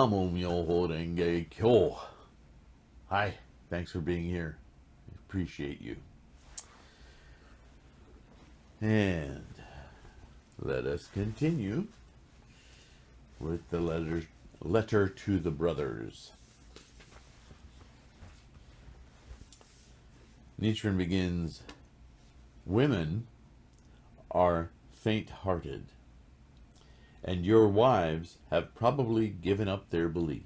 Namo Myoho Renge Kyo. Hi, thanks for being here. I appreciate you. And let us continue with the letter to the brothers. Nichiren begins, women are faint-hearted, and your wives have probably given up their belief.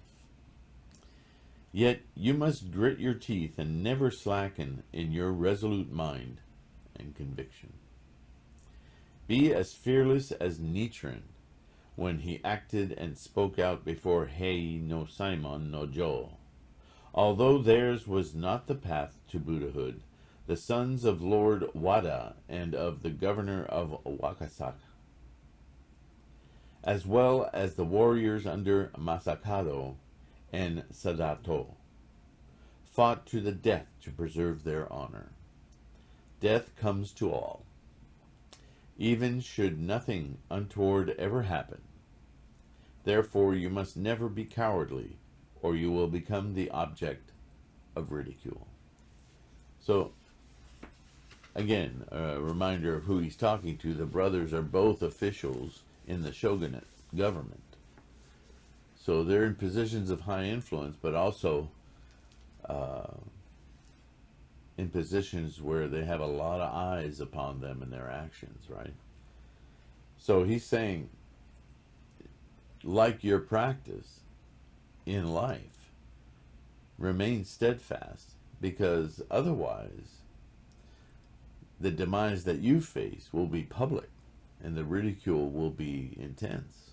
Yet you must grit your teeth and never slacken in your resolute mind and conviction. Be as fearless as Nichiren when he acted and spoke out before Hei no Simon no Jo. Although theirs was not the path to Buddhahood, the sons of Lord Wada and of the governor of Wakasaka, as well as the warriors under Masakado and Sadato, fought to the death to preserve their honor. Death comes to all, even should nothing untoward ever happen. Therefore you must never be cowardly, or you will become the object of ridicule. So, again, a reminder of who he's talking to. The brothers are both officials in the shogunate government. So they're in positions of high influence, but also in positions where they have a lot of eyes upon them and their actions, right? So he's saying, like your practice in life, remain steadfast, because otherwise the demise that you face will be public and the ridicule will be intense.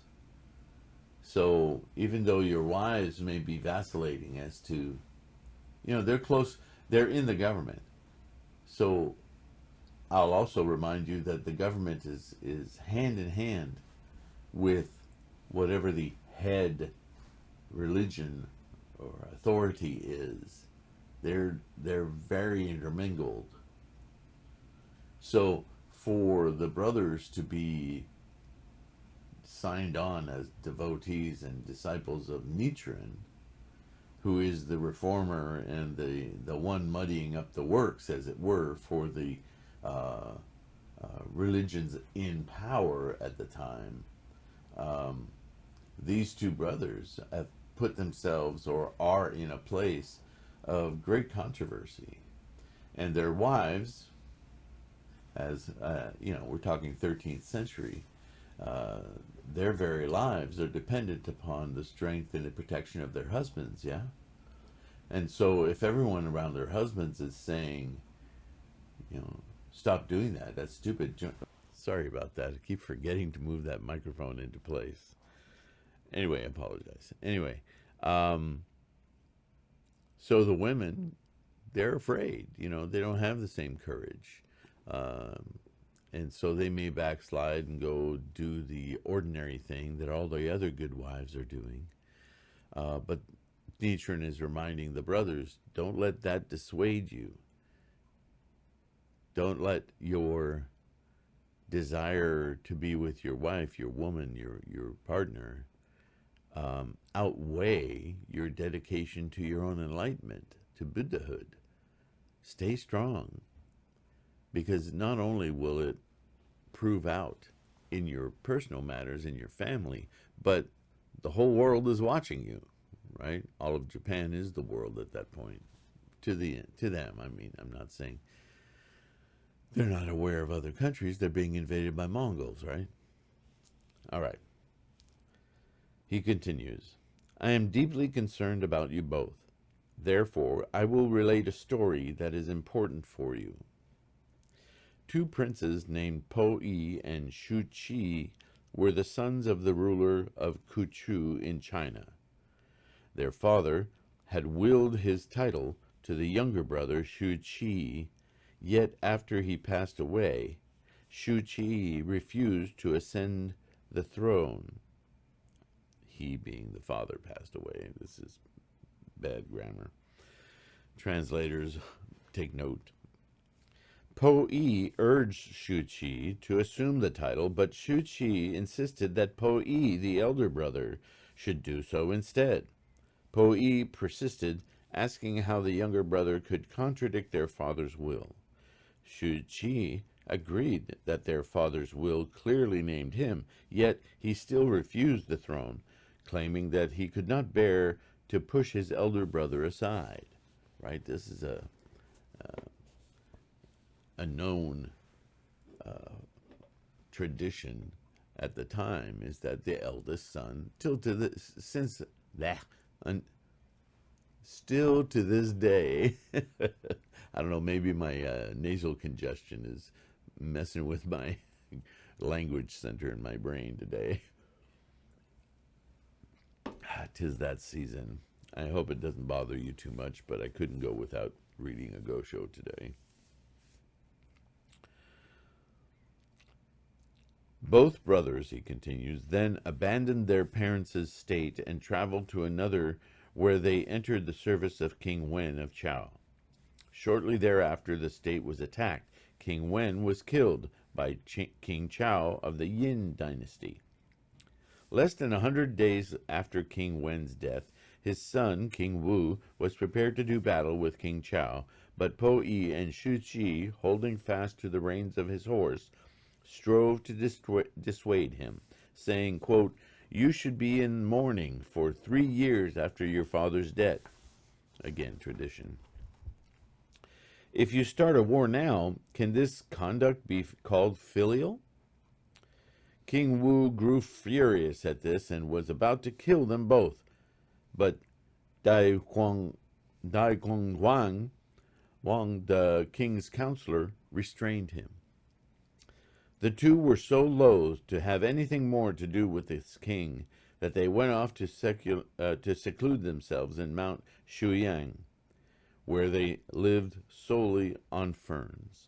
So even though your wives may be vacillating as to, they're close, they're in the government. So I'll also remind you that the government is hand in hand with whatever the head religion or authority is. They're very intermingled. So for the brothers to be signed on as devotees and disciples of Nichiren, who is the reformer and the one muddying up the works, as it were, for the religions in power at the time, these two brothers have put themselves, or are in a place of great controversy. And their wives, as we're talking 13th century, their very lives are dependent upon the strength and the protection of their husbands, yeah? And so if everyone around their husbands is saying, stop doing that, that's stupid. Sorry about that. I keep forgetting to move that microphone into place. Anyway, I apologize. Anyway, so the women, they're afraid, they don't have the same courage. And so they may backslide and go do the ordinary thing that all the other good wives are doing. But Nichiren is reminding the brothers, don't let that dissuade you. Don't let your desire to be with your wife, your woman, your partner, outweigh your dedication to your own enlightenment, to Buddhahood. Stay strong, because not only will it prove out in your personal matters, in your family, but the whole world is watching you, right? All of Japan is the world at that point. To them, I mean, I'm not saying they're not aware of other countries. They're being invaded by Mongols, right? All right. He continues, I am deeply concerned about you both. Therefore, I will relate a story that is important for you. Two princes named Po-yi and Shu-chi were the sons of the ruler of Kuchu in China. Their father had willed his title to the younger brother Shu-chi, yet after he passed away, Shu-chi refused to ascend the throne. He being the father passed away. This is bad grammar. Translators, take note. Po-yi urged Shu-chi to assume the title, but Shu-chi insisted that Po-yi, the elder brother, should do so instead. Po-yi persisted, asking how the younger brother could contradict their father's will. Shu-chi agreed that their father's will clearly named him, yet he still refused the throne, claiming that he could not bear to push his elder brother aside. Right? This is a known tradition at the time, is that the eldest son, still to this day, I don't know, maybe my nasal congestion is messing with my language center in my brain today. 'Tis that season. I hope it doesn't bother you too much, but I couldn't go without reading a go-show today. Both brothers, he continues, then abandoned their parents' estate and traveled to another, where they entered the service of King Wen of Chao. Shortly thereafter, the state was attacked. King Wen was killed by King Chao of the Yin dynasty. Less than 100 days after King Wen's death, his son, King Wu, was prepared to do battle with King Chao, but Po-yi and Shu-chi, holding fast to the reins of his horse, strove to dissuade him, saying, quote, "You should be in mourning for 3 years after your father's death." Again, tradition. "If you start a war now, can this conduct be called filial?" King Wu grew furious at this and was about to kill them both, but Dai Guanghuang, the king's counselor, restrained him. The two were so loath to have anything more to do with this king that they went off to seclude themselves in Mount Shuyang, where they lived solely on ferns.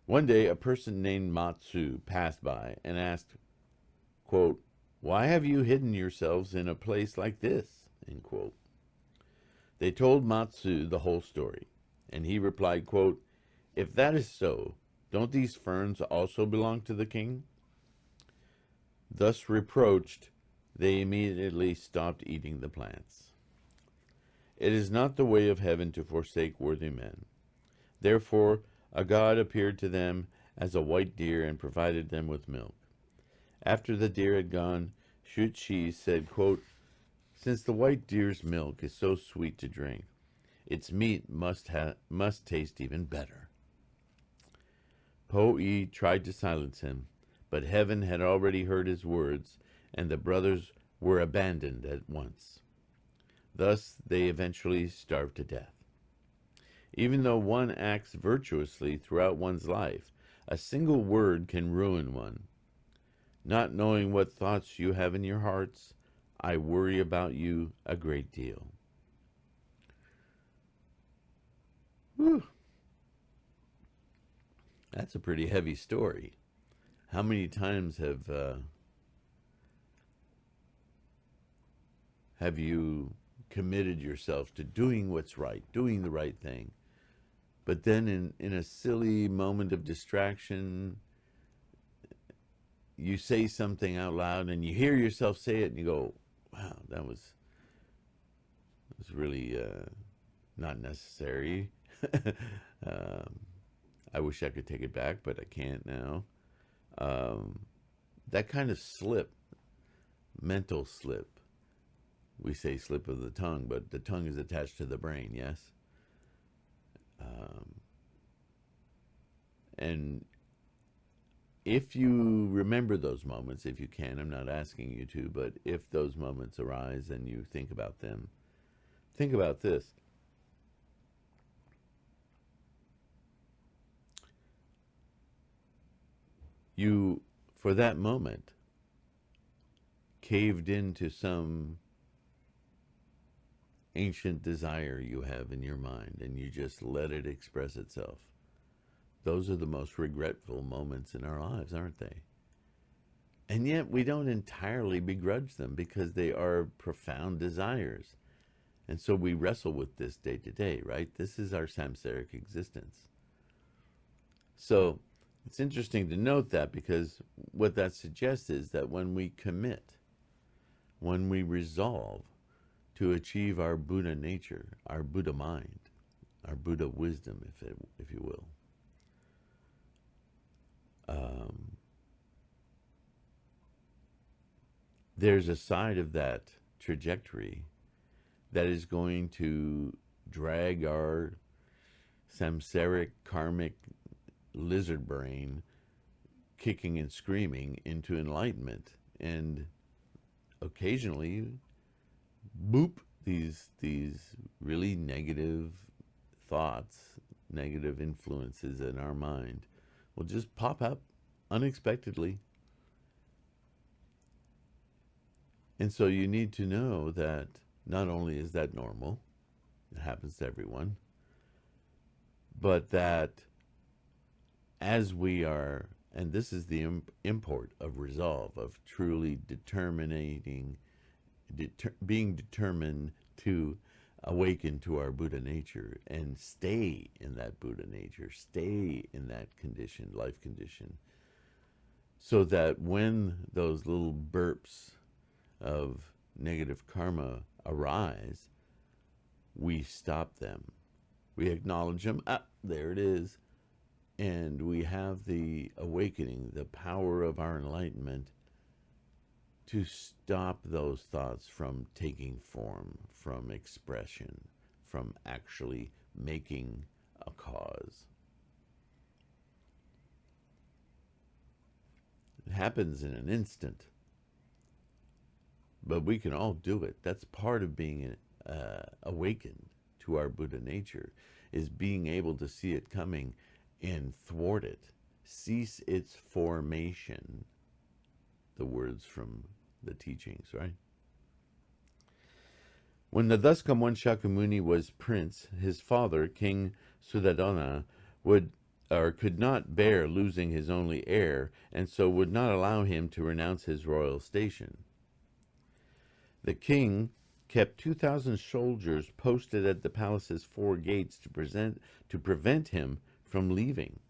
One day, a person named Matsu passed by and asked, quote, "Why have you hidden yourselves in a place like this?" End quote. They told Matsu the whole story, and he replied, quote, "If that is so, don't these ferns also belong to the king?" Thus reproached, they immediately stopped eating the plants. It is not the way of heaven to forsake worthy men. Therefore, a god appeared to them as a white deer and provided them with milk. After the deer had gone, Shu-chi said, quote, "Since the white deer's milk is so sweet to drink, its meat must taste even better." Po-yi tried to silence him, but heaven had already heard his words, and the brothers were abandoned at once. Thus they eventually starved to death. Even though one acts virtuously throughout one's life, a single word can ruin one. Not knowing what thoughts you have in your hearts, I worry about you a great deal. Whew. That's a pretty heavy story. How many times have you committed yourself to doing what's right, doing the right thing, but then in a silly moment of distraction, you say something out loud and you hear yourself say it and you go, "Wow, that was really not necessary." I wish I could take it back, but I can't now. That kind of slip, mental slip, we say slip of the tongue, but the tongue is attached to the brain, yes? And if you remember those moments, if you can, I'm not asking you to, but if those moments arise and you think about them, think about this. You, for that moment, caved into some ancient desire you have in your mind, and you just let it express itself. Those are the most regretful moments in our lives, aren't they? And yet we don't entirely begrudge them because they are profound desires. And so we wrestle with this day to day, right? This is our samsaric existence. So it's interesting to note that, because what that suggests is that when we commit, when we resolve to achieve our Buddha nature, our Buddha mind, our Buddha wisdom, if you will. There's a side of that trajectory that is going to drag our samsaric, karmic lizard brain kicking and screaming into enlightenment, and occasionally, boop, these really negative thoughts, negative influences in our mind will just pop up unexpectedly. And so you need to know that not only is that normal, it happens to everyone, but that as we are, and this is the import of resolve, of truly being determined to awaken to our Buddha nature and stay in that Buddha nature, stay in that condition, life condition, so that when those little burps of negative karma arise, we stop them. We acknowledge them. Ah, there it is. And we have the awakening, the power of our enlightenment to stop those thoughts from taking form, from expression, from actually making a cause. It happens in an instant, but we can all do it. That's part of being awakened to our Buddha nature, is being able to see it coming and thwart it, cease its formation. The words from the teachings, right? When the thus come one Shakyamuni was prince, his father, King Suddhodana, could not bear losing his only heir, and so would not allow him to renounce his royal station. The king kept 2,000 soldiers posted at the palace's 4 gates to prevent him from leaving.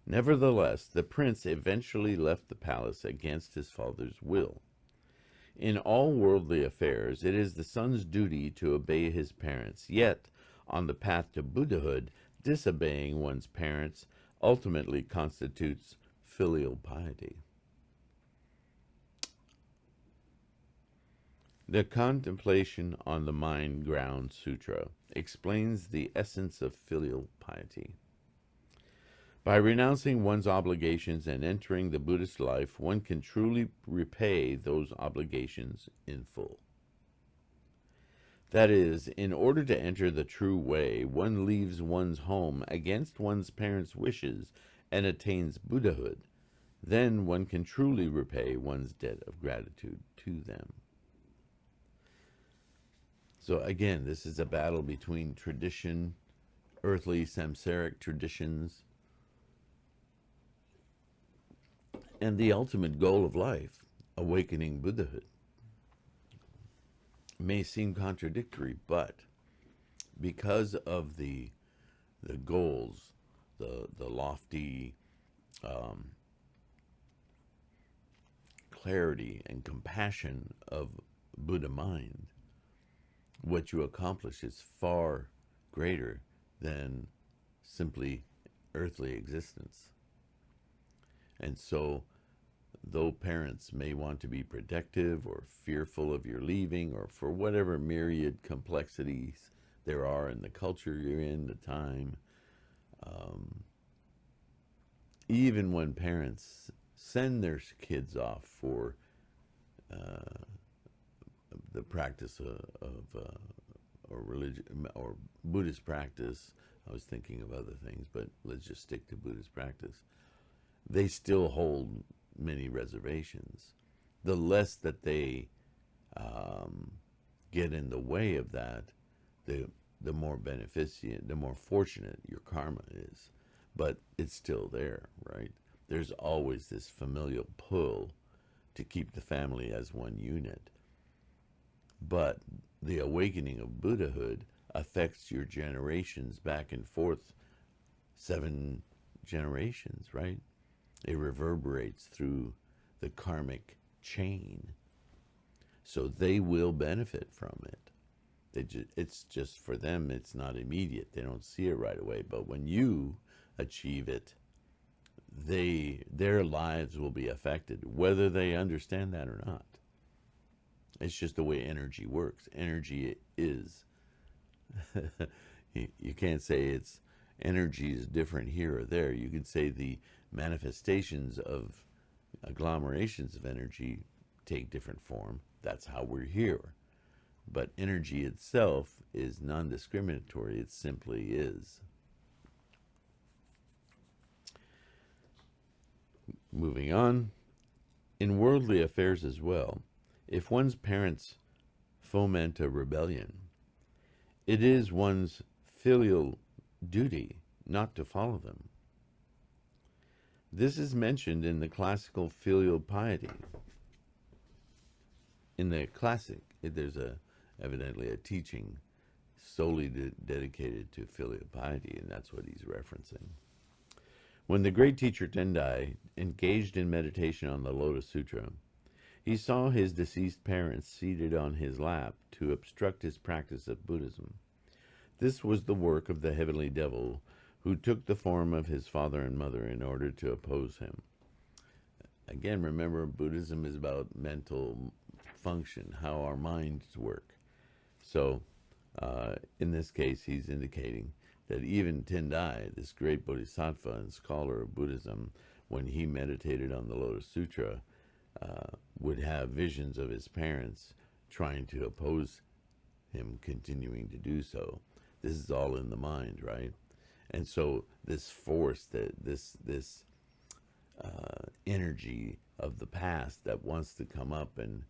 Nevertheless, the prince eventually left the palace against his father's will. In all worldly affairs, it is the son's duty to obey his parents, yet, on the path to Buddhahood, disobeying one's parents ultimately constitutes filial piety. The Contemplation on the Mind Ground Sutra explains the essence of filial piety. By renouncing one's obligations and entering the Buddhist life, one can truly repay those obligations in full. That is, in order to enter the true way, one leaves one's home against one's parents' wishes and attains Buddhahood. Then one can truly repay one's debt of gratitude to them. So again, this is a battle between tradition, earthly samsaric traditions, and the ultimate goal of life, awakening Buddhahood. It may seem contradictory, but because of the goals, the lofty clarity and compassion of Buddha mind, what you accomplish is far greater than simply earthly existence. And so, though parents may want to be protective or fearful of your leaving, or for whatever myriad complexities there are in the culture you're in, the time, even when parents send their kids off for the practice or religion or Buddhist practice, I was thinking of other things, but let's just stick to Buddhist practice. They still hold many reservations. The less that they get in the way of that, the more beneficent, the more fortunate your karma is. But it's still there, right? There's always this familial pull to keep the family as one unit. But the awakening of Buddhahood affects your generations back and forth, 7 generations, right? It reverberates through the karmic chain. So they will benefit from it. It's just for them, it's not immediate. They don't see it right away. But when you achieve it, their lives will be affected, whether they understand that or not. It's just the way energy works. Energy is, you can't say it's energy is different here or there. You can say the manifestations of agglomerations of energy take different form. That's how we're here. But energy itself is non-discriminatory. It simply is. Moving on, in worldly affairs as well, if one's parents foment a rebellion, it is one's filial duty not to follow them. This is mentioned in the classical filial piety. In the classic, there's evidently a teaching solely dedicated to filial piety, and that's what he's referencing. When the great teacher Tendai engaged in meditation on the Lotus Sutra, he saw his deceased parents seated on his lap to obstruct his practice of Buddhism. This was the work of the heavenly devil, who took the form of his father and mother in order to oppose him. Again, remember, Buddhism is about mental function, how our minds work. So, in this case, he's indicating that even Tendai, this great bodhisattva and scholar of Buddhism, when he meditated on the Lotus Sutra, would have visions of his parents trying to oppose him continuing to do so. This is all in the mind, right? And so this force, this energy of the past that wants to come up and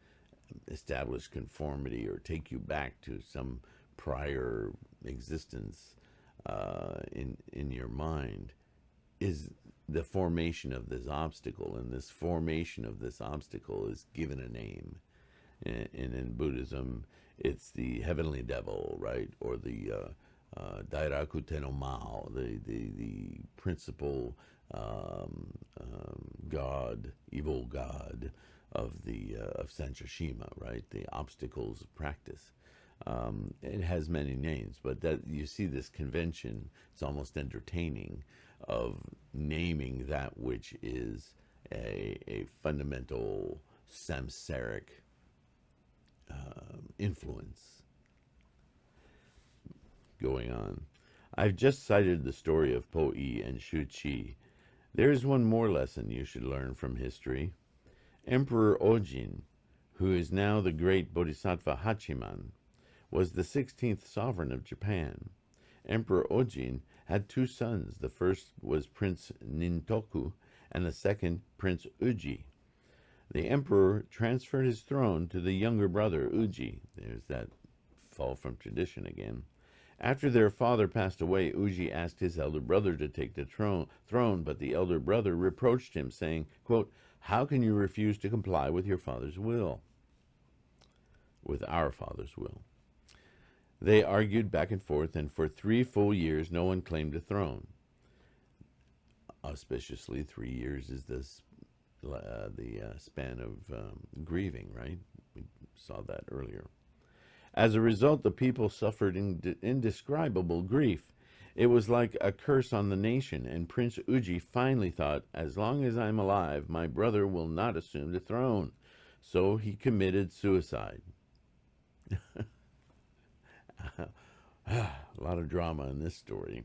establish conformity or take you back to some prior existence in your mind, is the formation of this obstacle. And this formation of this obstacle is given a name. And in Buddhism, it's the heavenly devil, right? Or the Dairaku Tenno Mao, the principal god, evil god of Sanshashima, right? The obstacles of practice. It has many names, but that you see this convention, it's almost entertaining, of naming that which is a fundamental samsaric influence. Going on. I've just cited the story of Po-i and Shu-chi. There is one more lesson you should learn from history. Emperor Ojin, who is now the great Bodhisattva Hachiman, was the 16th sovereign of Japan. Emperor Ojin had two sons. The first was Prince Nintoku, and the second Prince Uji. The emperor transferred his throne to the younger brother, Uji. There's that fall from tradition again. After their father passed away, Uji asked his elder brother to take the throne, but the elder brother reproached him, saying, quote, "How can you refuse to comply with your father's will?" With our father's will. They argued back and forth, and for 3 full years no one claimed a throne. Auspiciously, 3 years is the span of grieving, right? We saw that earlier. As a result, the people suffered indescribable grief. It was like a curse on the nation, and Prince Uji finally thought, as long as I'm alive, my brother will not assume the throne. So he committed suicide. A lot of drama in this story.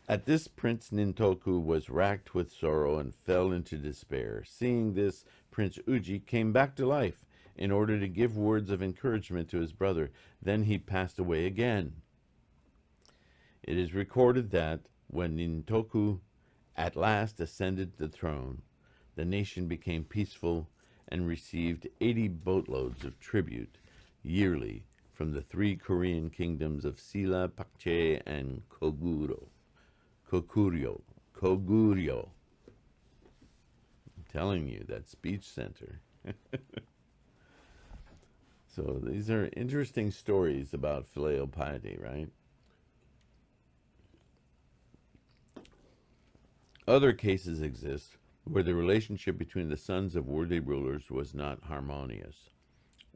At this, Prince Nintoku was racked with sorrow and fell into despair. Seeing this, Prince Uji came back to life in order to give words of encouragement to his brother. Then he passed away again. It is recorded that when Nintoku at last ascended the throne, the nation became peaceful and received 80 boatloads of tribute yearly from the 3 Korean kingdoms of Silla, Pakche, and Kokuryo. I'm telling you, that speech center. So these are interesting stories about filial piety, right? Other cases exist where the relationship between the sons of worthy rulers was not harmonious.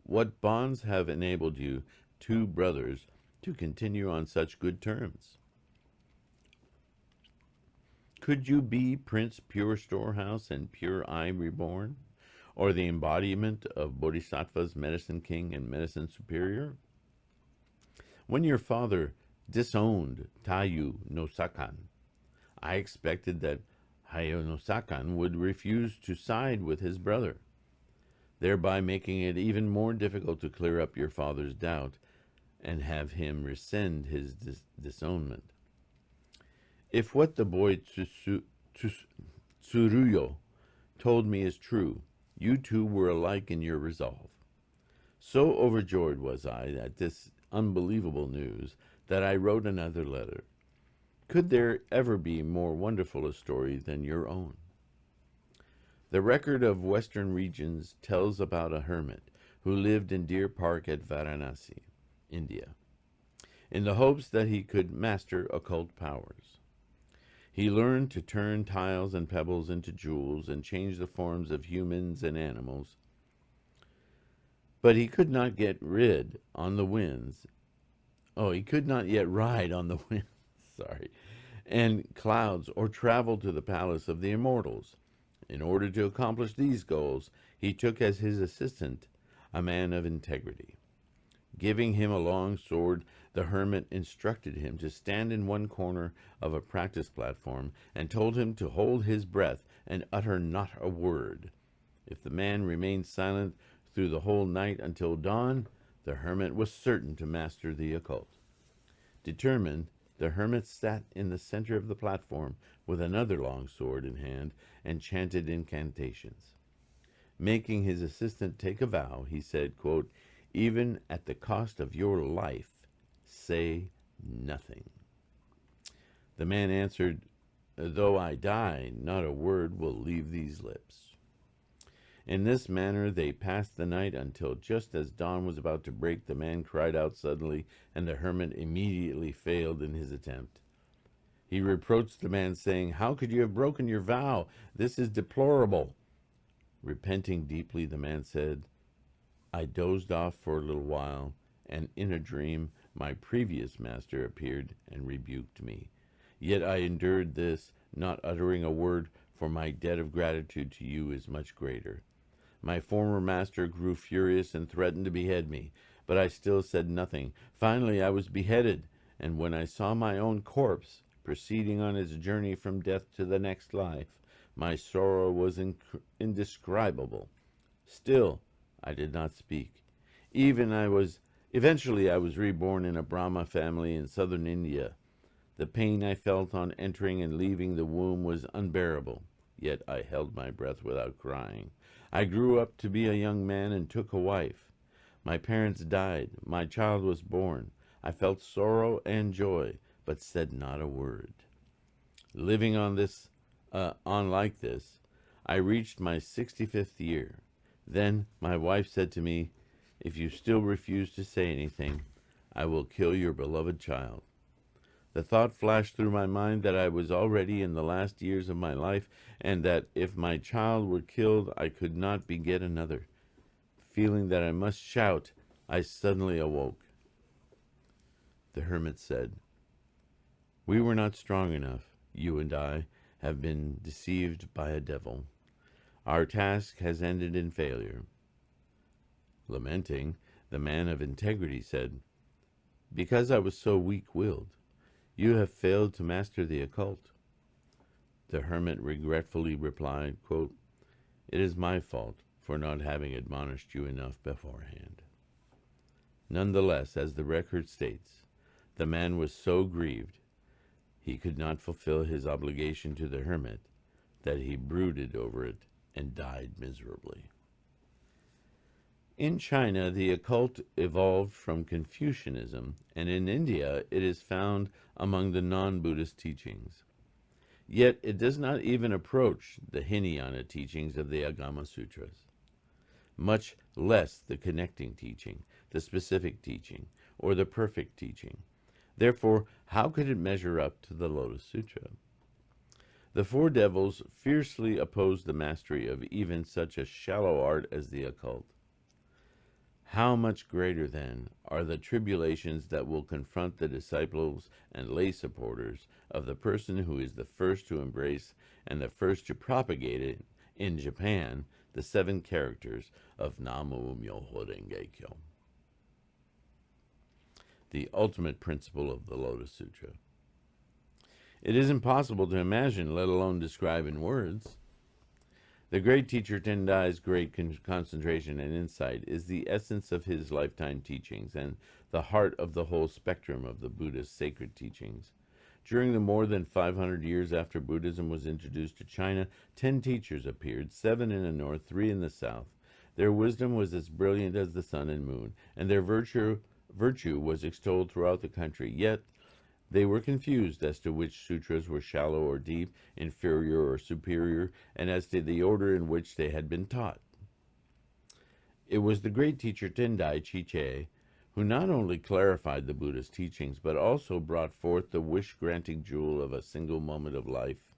What bonds have enabled you, two brothers, to continue on such good terms? Could you be Prince Pure Storehouse and Pure Eye Reborn, or the embodiment of Bodhisattva's Medicine King and Medicine Superior? When your father disowned Taiyu no Sakan, I expected that Hayo no Sakan would refuse to side with his brother, thereby making it even more difficult to clear up your father's doubt and have him rescind his disownment. If what the boy Tsuruyo told me is true, you two were alike in your resolve. So overjoyed was I at this unbelievable news that I wrote another letter. Could there ever be more wonderful a story than your own? The record of Western regions tells about a hermit who lived in Deer Park at Varanasi, India, in the hopes that he could master occult powers. He learned to turn tiles and pebbles into jewels and change the forms of humans and animals. But he could not get rid on the winds. Oh, he could not yet ride on the winds, and clouds or travel to the palace of the immortals. In order to accomplish these goals, he took as his assistant a man of integrity. Giving him a long sword, the hermit instructed him to stand in one corner of a practice platform and told him to hold his breath and utter not a word. If the man remained silent through the whole night until dawn, the hermit was certain to master the occult. Determined, the hermit sat in the center of the platform with another long sword in hand and chanted incantations. Making his assistant take a vow, he said, quote, "Even at the cost of your life, say nothing." The man answered, "Though I die, not a word will leave these lips." In this manner they passed the night until just as dawn was about to break, the man cried out suddenly, and the hermit immediately failed in his attempt. He reproached the man, saying, "How could you have broken your vow? This is deplorable." Repenting deeply, the man said, "I dozed off for a little while, and in a dream my previous master appeared and rebuked me. Yet I endured this, not uttering a word, for my debt of gratitude to you is much greater. My former master grew furious and threatened to behead me, but I still said nothing. Finally I was beheaded, and when I saw my own corpse proceeding on its journey from death to the next life, my sorrow was indescribable. Still, I did not speak. Eventually I was reborn in a Brahma family in southern India. The pain I felt on entering and leaving the womb was unbearable, yet I held my breath without crying. I grew up to be a young man and took a wife. My parents died. My child was born. I felt sorrow and joy, but said not a word. Living on like this, I reached my 65th year. Then my wife said to me, "If you still refuse to say anything, I will kill your beloved child." The thought flashed through my mind that I was already in the last years of my life, and that if my child were killed, I could not beget another. Feeling that I must shout, I suddenly awoke. The hermit said, "We were not strong enough. You and I have been deceived by a devil. Our task has ended in failure." Lamenting, the man of integrity said, "Because I was so weak-willed, you have failed to master the occult." The hermit regretfully replied, quote, "It is my fault for not having admonished you enough beforehand." Nonetheless, as the record states, the man was so grieved he could not fulfill his obligation to the hermit that he brooded over it and died miserably. In China, the occult evolved from Confucianism, and in India it is found among the non-Buddhist teachings. Yet it does not even approach the Hinayana teachings of the Agama Sutras, much less the connecting teaching, the specific teaching, or the perfect teaching. Therefore, how could it measure up to the Lotus Sutra? The four devils fiercely opposed the mastery of even such a shallow art as the occult. How much greater, then, are the tribulations that will confront the disciples and lay supporters of the person who is the first to embrace and the first to propagate it in Japan, the 7 characters of Namu Myoho Renge Kyo, the ultimate principle of the Lotus Sutra. It is impossible to imagine, let alone describe in words. The great teacher Tendai's great concentration and insight is the essence of his lifetime teachings and the heart of the whole spectrum of the Buddhist sacred teachings. During the more than 500 years after Buddhism was introduced to China, 10 teachers appeared, 7 in the north, 3 in the south. Their wisdom was as brilliant as the sun and moon, and their virtue was extolled throughout the country. Yet they were confused as to which sutras were shallow or deep, inferior or superior, and as to the order in which they had been taught. It was the great teacher Tendai Chiche who not only clarified the Buddhist teachings, but also brought forth the wish-granting jewel of a single moment of life,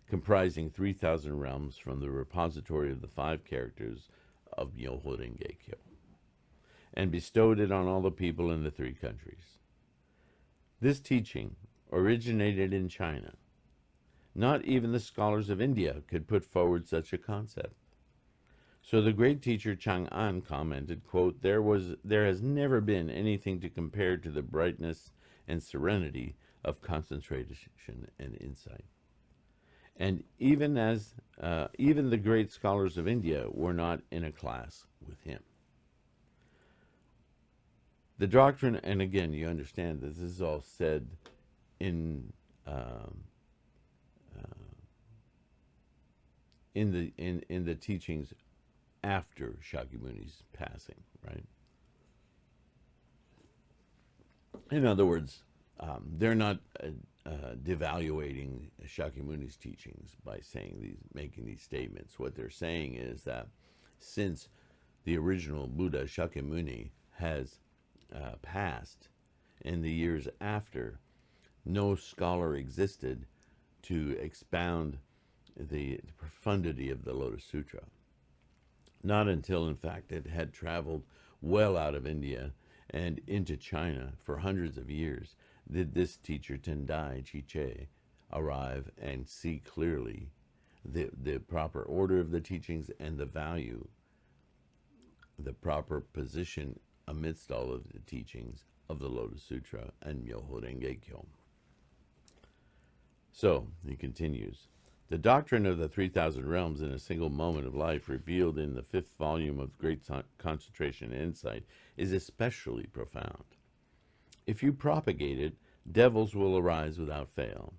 comprising 3,000 realms from the repository of the 5 characters of Myoho Renge Kyo, and bestowed it on all the people in the 3 countries. This teaching originated in China. Not even the scholars of India could put forward such a concept. So the great teacher Chang'an commented, quote, there has never been anything to compare to the brightness and serenity of concentration and insight. And even the great scholars of India were not in a class with him. The doctrine, and again, you understand this is all said in the teachings after Shakyamuni's passing, right? In other words, they're not devaluating Shakyamuni's teachings by making these statements. What they're saying is that since the original Buddha Shakyamuni has passed in the years after, no scholar existed to expound the profundity of the Lotus Sutra. Not until, in fact, it had traveled well out of India and into China for hundreds of years did this teacher Tendai Chiche arrive and see clearly the proper order of the teachings and the value, the proper position amidst all of the teachings of the Lotus Sutra and Myoho Renge Kyo. So, he continues, the doctrine of the 3,000 realms in a single moment of life revealed in the 5th volume of Great Concentration and Insight is especially profound. If you propagate it, devils will arise without fail.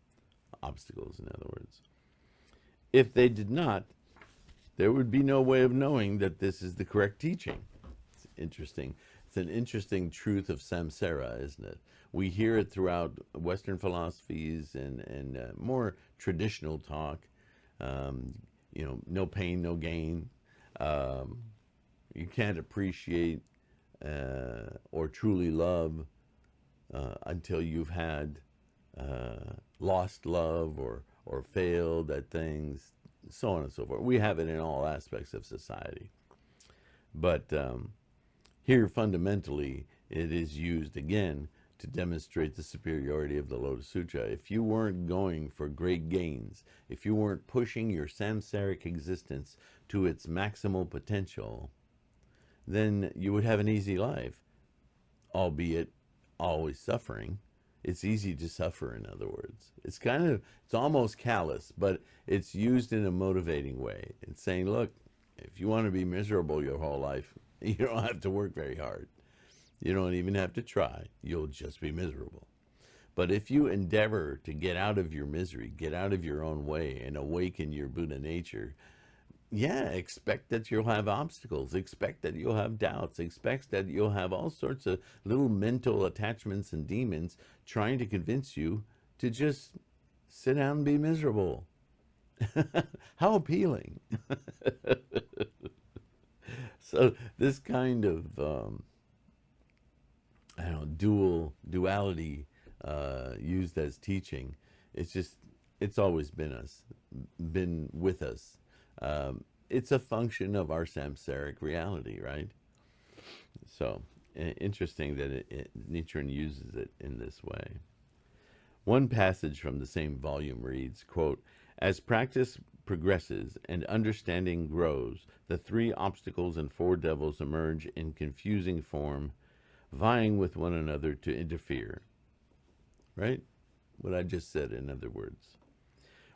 Obstacles, in other words. If they did not, there would be no way of knowing that this is the correct teaching. It's interesting. It's an interesting truth of samsara, isn't it? We hear it throughout Western philosophies and more traditional talk. No pain, no gain. You can't appreciate or truly love until you've had lost love or failed at things, so on and so forth. We have it in all aspects of society. But here, fundamentally, it is used again to demonstrate the superiority of the Lotus Sutra. If you weren't going for great gains, if you weren't pushing your samsaric existence to its maximal potential, then you would have an easy life, albeit always suffering. It's easy to suffer, in other words. It's almost callous, but it's used in a motivating way. It's saying, look, if you want to be miserable your whole life, you don't have to work very hard. You don't even have to try. You'll just be miserable. But if you endeavor to get out of your misery, get out of your own way, and awaken your Buddha nature, expect that you'll have obstacles. Expect that you'll have doubts. Expect that you'll have all sorts of little mental attachments and demons trying to convince you to just sit down and be miserable. How appealing. So this kind of duality used as teaching, it's just it's always been with us. It's a function of our samsaric reality, right? So interesting that Nichiren uses it in this way. One passage from the same volume reads, quote, "As practice progresses and understanding grows, the three obstacles and four devils emerge in confusing form, vying with one another to interfere." Right? What I just said, in other words.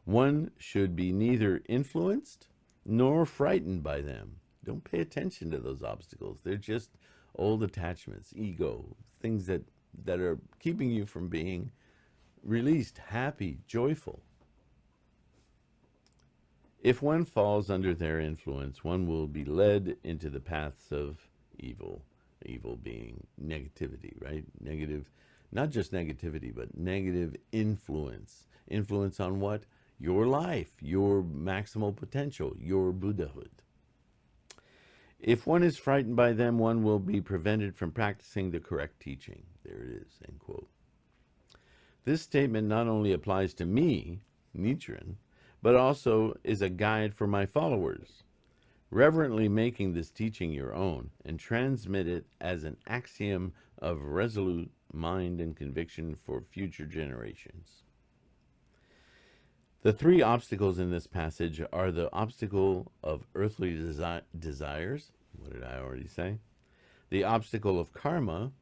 One should be neither influenced nor frightened by them. Don't pay attention to those obstacles. They're just old attachments, ego, things that are keeping you from being released, happy, joyful. If one falls under their influence, one will be led into the paths of evil. Evil being negativity, right? Negative, not just negativity, but negative influence. Influence on what? Your life, your maximal potential, your Buddhahood. If one is frightened by them, one will be prevented from practicing the correct teaching. There it is, end quote. This statement not only applies to me, Nichiren, but also is a guide for my followers. Reverently making this teaching your own and transmit it as an axiom of resolute mind and conviction for future generations. The three obstacles in this passage are the obstacle of earthly desires. What did I already say? The obstacle of karma,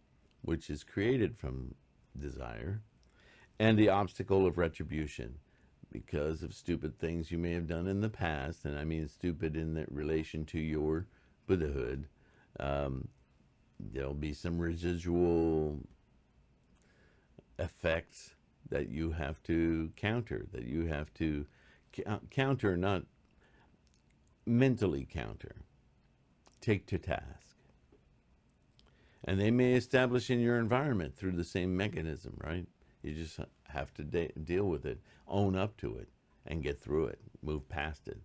which is created from desire, and the obstacle of retribution, because of stupid things you may have done in the past, and I mean stupid in the relation to your Buddhahood. There'll be some residual effects that you have to counter, that you have to counter, not mentally counter, take to task. And they may establish in your environment through the same mechanism, right? You just have to deal with it, own up to it, and get through it, move past it.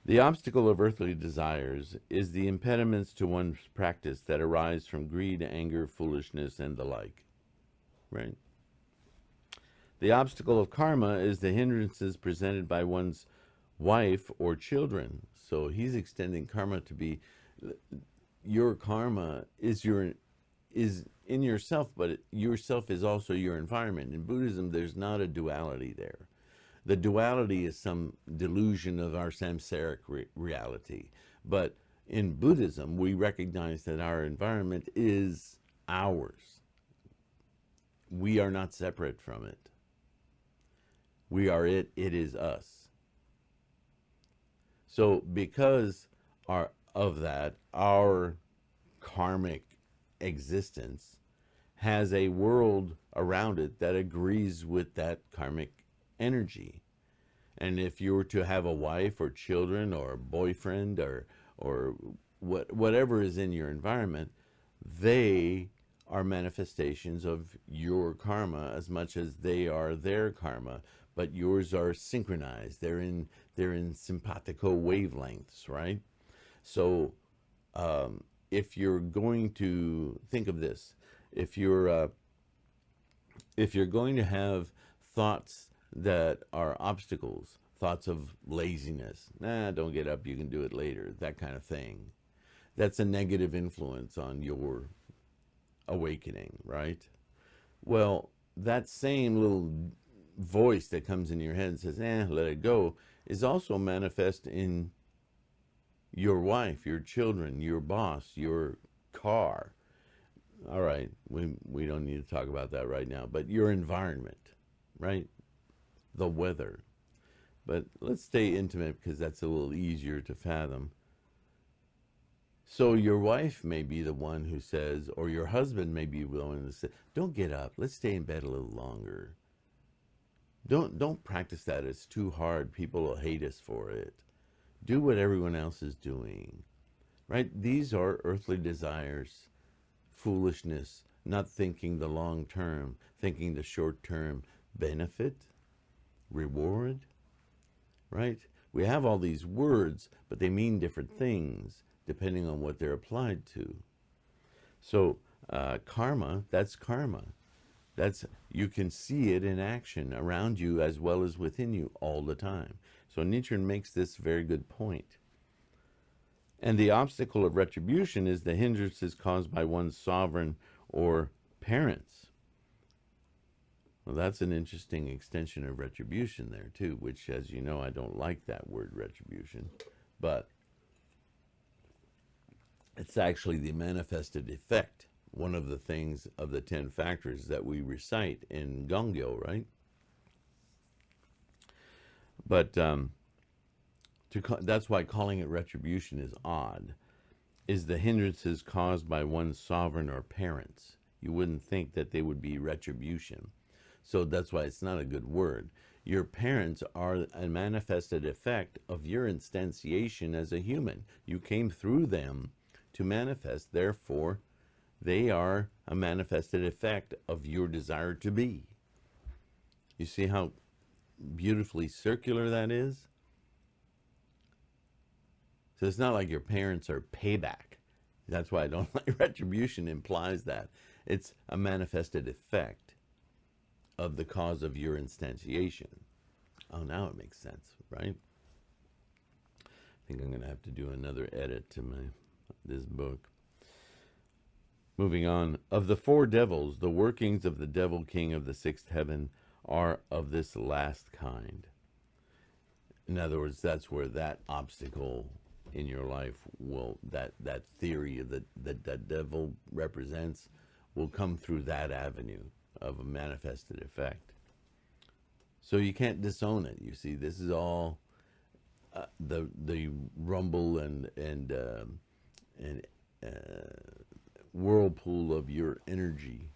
The obstacle of earthly desires is the impediments to one's practice that arise from greed, anger, foolishness, and the like. Right? The obstacle of karma is the hindrances presented by one's wife or children. So he's extending karma to be, your karma is in yourself, but yourself is also your environment. In Buddhism, there's not a duality there. The duality is some delusion of our samsaric reality. But in Buddhism, we recognize that our environment is ours. We are not separate from it. We are it, it is us. So because of that, our karmic existence has a world around it that agrees with that karmic energy. And if you were to have a wife or children or a boyfriend or whatever is in your environment, they are manifestations of your karma as much as they are their karma, but yours are synchronized. They're in simpatico wavelengths, right? So if you're going to think of this, if you're going to have thoughts that are obstacles, thoughts of laziness, don't get up, you can do it later, that kind of thing, that's a negative influence on your awakening, right? Well, that same little voice that comes in your head and says, let it go, is also manifest in your wife, your children, your boss, your car. All right, we don't need to talk about that right now, but your environment, right? The weather. But let's stay intimate because that's a little easier to fathom. So your wife may be the one who says, or your husband may be willing to say, don't get up, let's stay in bed a little longer. Don't practice that, it's too hard, people will hate us for it. Do what everyone else is doing, right? These are earthly desires, foolishness, not thinking the long term, thinking the short term benefit, reward, right? We have all these words, but they mean different things depending on what they're applied to. So karma, that's karma. You can see it in action around you as well as within you all the time. So Nichiren makes this very good point. And the obstacle of retribution is the hindrances caused by one's sovereign or parents. Well, that's an interesting extension of retribution there too, which, as you know, I don't like that word retribution, but it's actually the manifested effect, one of the things of the 10 factors that we recite in Gongyo, right? But that's why calling it retribution is odd, is the hindrances caused by one's sovereign or parents. You wouldn't think that they would be retribution. So that's why it's not a good word. Your parents are a manifested effect of your instantiation as a human. You came through them to manifest. Therefore, they are a manifested effect of your desire to be. You see how beautifully circular that is? So it's not like your parents are payback. That's why I don't like retribution, implies that. It's a manifested effect of the cause of your instantiation. Oh, now it makes sense, right? I think I'm going to have to do another edit to this book. Moving on. Of the 4 devils, the workings of the devil king of the 6th heaven are of this last kind. In other words, that's where that obstacle in your life will, that theory of that devil represents, will come through that avenue of a manifested effect. So you can't disown it. You see, this is all the rumble and whirlpool of your energy.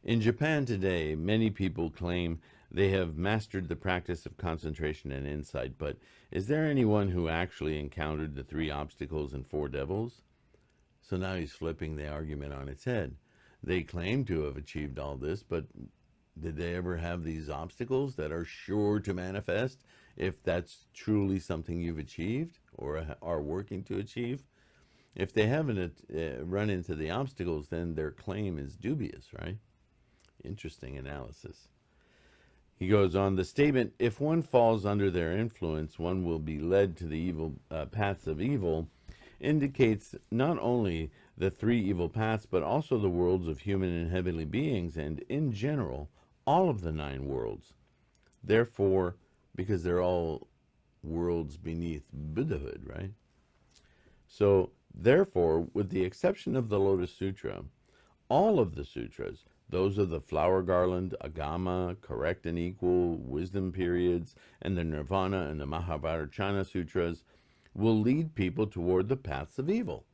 In Japan today, many people claim they have mastered the practice of concentration and insight, but is there anyone who actually encountered the 3 obstacles and 4 devils? So now he's flipping the argument on its head. They claim to have achieved all this, but did they ever have these obstacles that are sure to manifest if that's truly something you've achieved or are working to achieve? If they haven't run into the obstacles, then their claim is dubious, right? Interesting analysis. He goes on, the statement, if one falls under their influence, one will be led to the evil paths of evil, indicates not only the 3 evil paths, but also the worlds of human and heavenly beings, and in general, all of the 9 worlds. Therefore, because they're all worlds beneath Buddhahood, right? So, therefore, with the exception of the Lotus Sutra, all of the sutras, those of the Flower Garland, Agama, Correct and Equal, Wisdom Periods, and the Nirvana and the Mahabharata Sutras, will lead people toward the paths of evil.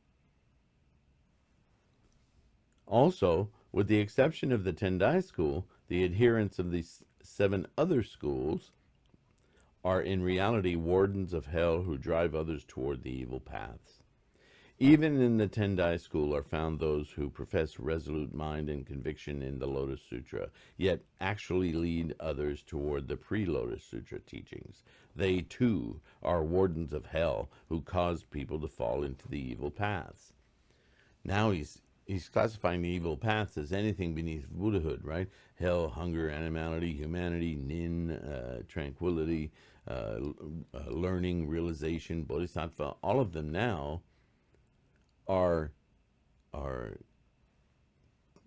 Also, with the exception of the Tendai school, the adherents of these 7 other schools are in reality wardens of hell who drive others toward the evil paths. Even in the Tendai school are found those who profess resolute mind and conviction in the Lotus Sutra, yet actually lead others toward the pre-Lotus Sutra teachings. They, too, are wardens of hell who cause people to fall into the evil paths. Now he's classifying the evil paths as anything beneath Buddhahood, right? Hell, hunger, animality, humanity, nin, tranquility, learning, realization, bodhisattva, all of them now are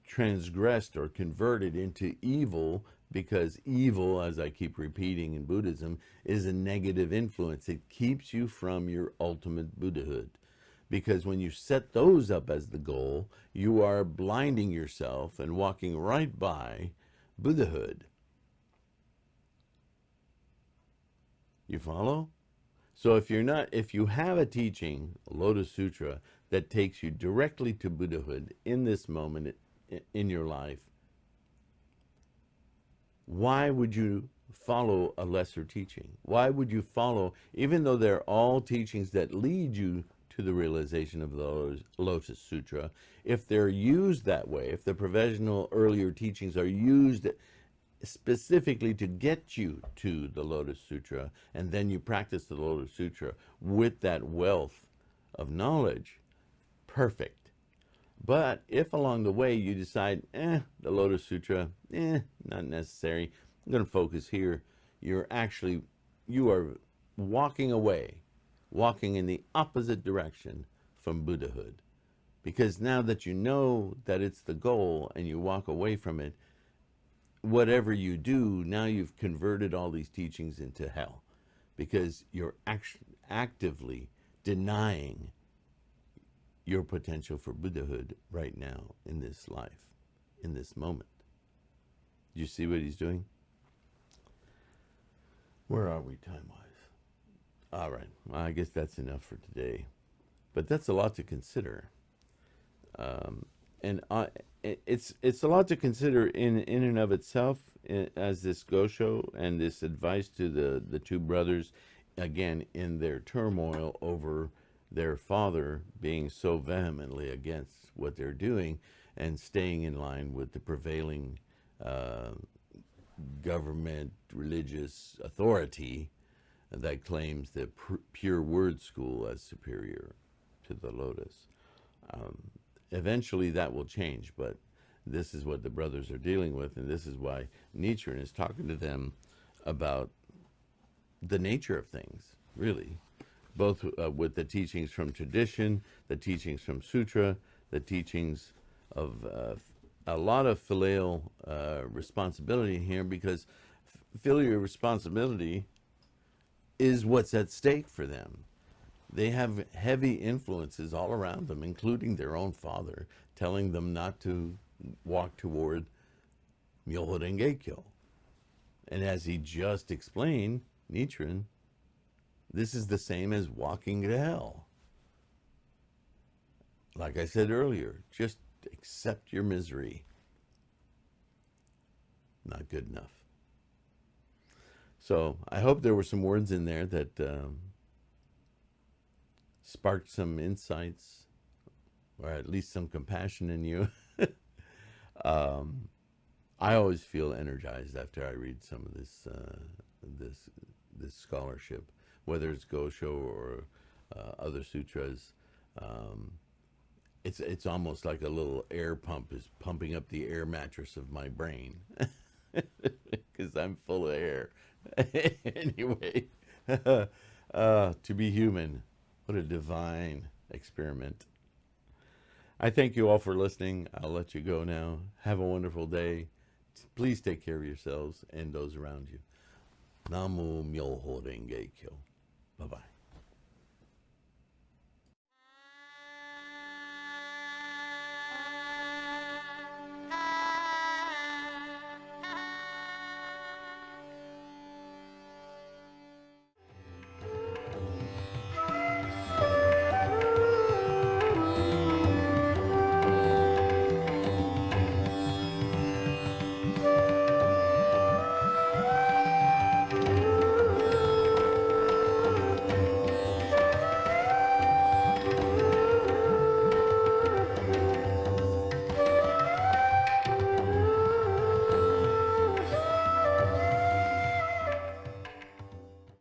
transgressed or converted into evil, because evil, as I keep repeating in Buddhism, is a negative influence. It keeps you from your ultimate Buddhahood. Because when you set those up as the goal, you are blinding yourself and walking right by Buddhahood. You follow? So if you have a teaching, a Lotus Sutra, that takes you directly to Buddhahood in this moment in your life, why would you follow a lesser teaching? Why would you follow, even though they're all teachings that lead you to the realization of the Lotus Sutra, if they're used that way, if the provisional earlier teachings are used specifically to get you to the Lotus Sutra, and then you practice the Lotus Sutra with that wealth of knowledge, perfect. But if along the way you decide, the Lotus Sutra, not necessary, I'm going to focus here, you are walking away, walking in the opposite direction from Buddhahood. Because now that you know that it's the goal and you walk away from it, whatever you do, now you've converted all these teachings into hell. Because you're actively denying your potential for Buddhahood right now in this life, in this moment. Do you see what he's doing? Where are we time-wise? All right, well, I guess that's enough for today. But that's a lot to consider. And it's a lot to consider in and of itself, as this Gosho and this advice to the two brothers, again, in their turmoil over their father being so vehemently against what they're doing and staying in line with the prevailing government religious authority that claims the pure word school as superior to the Lotus. Eventually that will change, but this is what the brothers are dealing with, and this is why Nichiren is talking to them about the nature of things, really, both with the teachings from tradition, the teachings from sutra, the teachings of a lot of filial responsibility here, because filial responsibility is what's at stake for them. They have heavy influences all around them, including their own father, telling them not to walk toward Myoho Renge-kyo. And as he just explained, Nichiren, this is the same as walking to hell. Like I said earlier, just accept your misery. Not good enough. So I hope there were some words in there that sparked some insights, or at least some compassion in you. I always feel energized after I read some of this scholarship, whether it's Gosho or other sutras. It's almost like a little air pump is pumping up the air mattress of my brain, because I'm full of air. Anyway, to be human, what a divine experiment. I thank you all for listening. I'll let you go now. Have a wonderful day. Please take care of yourselves and those around you. Namu Myoho Renge Kyo. Bye-bye.